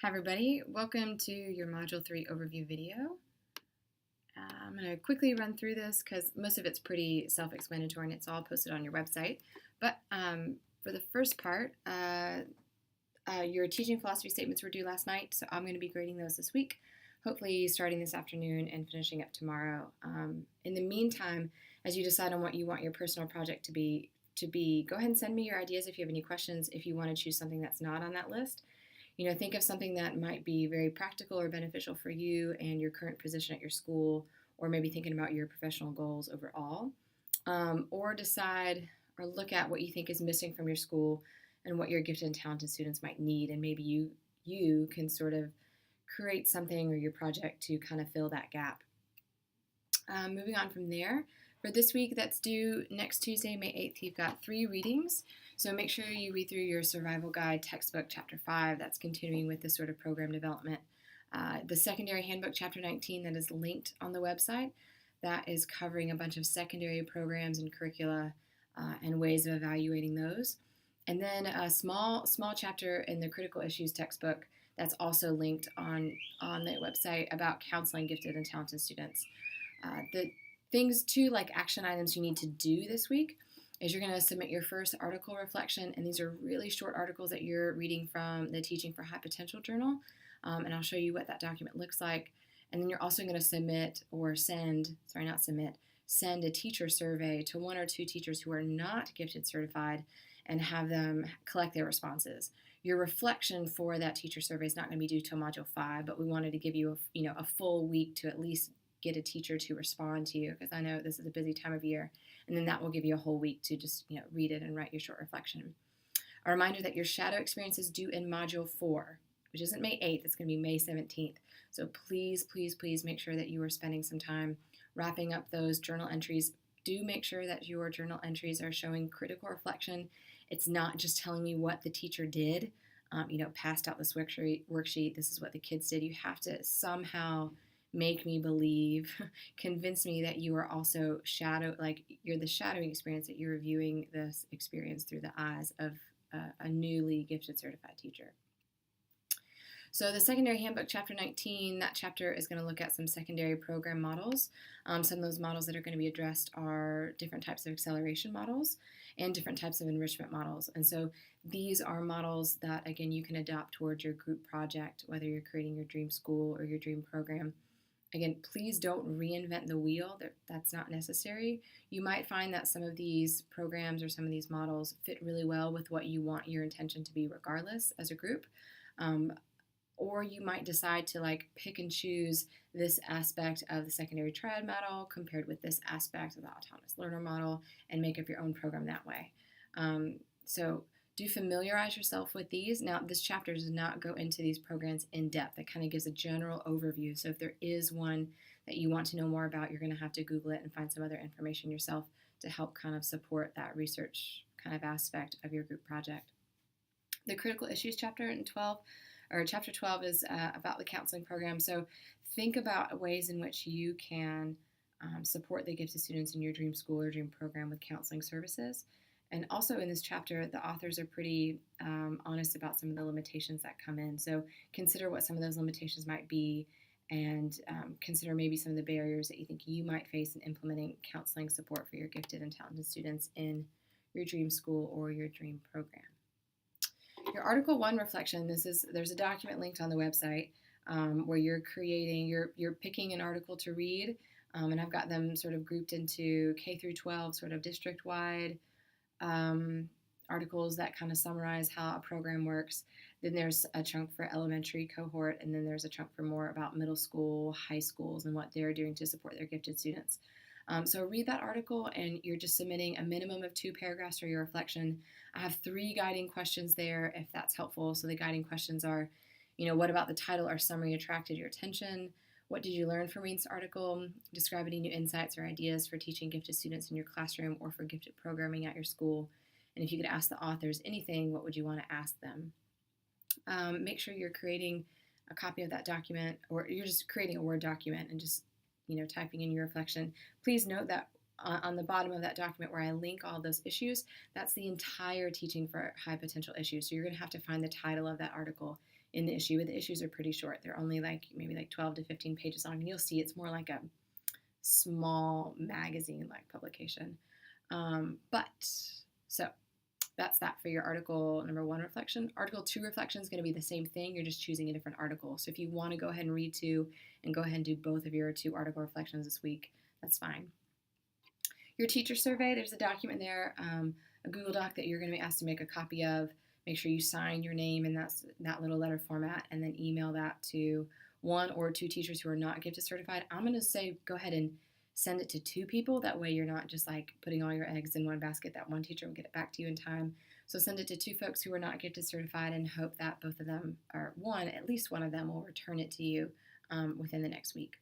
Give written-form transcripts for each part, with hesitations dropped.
Hi everybody, welcome to your Module 3 overview video. I'm going to quickly run through this because most of it's pretty self-explanatory and it's all posted on your website. But for the first part, your teaching philosophy statements were due last night, so I'm going to be grading those this week, hopefully starting this afternoon and finishing up tomorrow. In the meantime, as you decide on what you want your personal project to be, go ahead and send me your ideas if you have any questions, if you want to choose something that's not on that list. Think of something that might be very practical or beneficial for you and your current position at your school, or maybe thinking about your professional goals overall. Or decide or look at what you think is missing from your school and what your gifted and talented students might need, and maybe you can sort of create something or your project to kind of fill that gap. Moving on from there, for this week that's due next Tuesday, May 8th, you've got 3 readings. So make sure you read through your Survival Guide textbook, Chapter 5. That's continuing with this sort of program development. The Secondary Handbook, Chapter 19, that is linked on the website. That is covering a bunch of secondary programs and curricula and ways of evaluating those. And then a small chapter in the Critical Issues textbook that's also linked on the website about counseling gifted and talented students. The things, too, like action items you need to do this week is you're going to submit your first article reflection, and these are really short articles that you're reading from the Teaching for High Potential journal, and I'll show you what that document looks like. And then you're also going to send a teacher survey to 1 or 2 teachers who are not gifted certified and have them collect their responses. Your reflection for that teacher survey is not going to be due till Module 5, but we wanted to give you a full week to at least get a teacher to respond to you, because I know this is a busy time of year, and then that will give you a whole week to just read it and write your short reflection. A reminder that your shadow experience is due in Module 4, which isn't May 8th, it's going to be May 17th. So please, please, please make sure that you are spending some time wrapping up those journal entries. Do make sure that your journal entries are showing critical reflection. It's not just telling me what the teacher did, passed out this worksheet, this is what the kids did. You have to somehow make me believe, convince me that you are also you're the shadowing experience, that you're reviewing this experience through the eyes of a newly gifted certified teacher. So the Secondary Handbook, Chapter 19, that chapter is going to look at some secondary program models. Some of those models that are going to be addressed are different types of acceleration models and different types of enrichment models. And so these are models that, again, you can adopt towards your group project, whether you're creating your dream school or your dream program. Again, please don't reinvent the wheel. That's not necessary. You might find that some of these programs or some of these models fit really well with what you want your intention to be regardless as a group. Or you might decide to pick and choose this aspect of the secondary triad model compared with this aspect of the autonomous learner model and make up your own program that way. So do familiarize yourself with these. Now, this chapter does not go into these programs in depth. It kind of gives a general overview. So if there is one that you want to know more about, you're going to have to Google it and find some other information yourself to help kind of support that research kind of aspect of your group project. The Critical Issues chapter in Chapter 12 is about the counseling program. So think about ways in which you can support the gifted students in your dream school or dream program with counseling services. And also in this chapter, the authors are pretty honest about some of the limitations that come in. So consider what some of those limitations might be, and consider maybe some of the barriers that you think you might face in implementing counseling support for your gifted and talented students in your dream school or your dream program. Your Article 1 reflection, there's a document linked on the website where you're picking an article to read, and I've got them sort of grouped into K through 12 sort of district-wide articles that kind of summarize how a program works. Then there's a chunk for elementary cohort, and then there's a chunk for more about middle school, high schools, and what they're doing to support their gifted students. So read that article, and you're just submitting a minimum of 2 paragraphs for your reflection. I have 3 guiding questions there, if that's helpful. So the guiding questions are, what about the title or summary attracted your attention? What did you learn from reading this article? Describe any new insights or ideas for teaching gifted students in your classroom or for gifted programming at your school. And if you could ask the authors anything, what would you want to ask them? Make sure you're creating a copy of that document, or you're just creating a Word document and just typing in your reflection. Please note that on the bottom of that document where I link all those issues, that's the entire Teaching for High Potential issues. So you're going to have to find the title of that article in the issue, but the issues are pretty short. They're only maybe 12 to 15 pages long, and you'll see it's more like a small magazine-like publication. So that's that for your article number 1 reflection. Article 2 reflection is going to be the same thing. You're just choosing a different article. So if you want to go ahead and read 2 and go ahead and do both of your 2 article reflections this week, that's fine. Your teacher survey, there's a document there, a Google Doc that you're going to be asked to make a copy of. Make sure you sign your name in that little letter format, and then email that to 1 or 2 teachers who are not gifted certified. I'm going to say go ahead and send it to 2 people. That way you're not just like putting all your eggs in one basket. That one teacher will get it back to you in time. So send it to 2 folks who are not gifted certified, and hope that both of them, or at least one of them, will return it to you within the next week.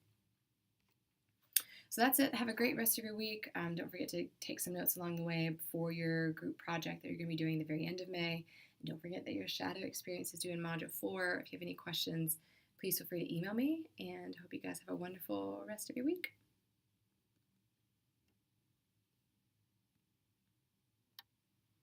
So that's it. Have a great rest of your week. Don't forget to take some notes along the way for your group project that you're going to be doing at the very end of May. And don't forget that your shadow experience is due in Module 4. If you have any questions, please feel free to email me, and hope you guys have a wonderful rest of your week.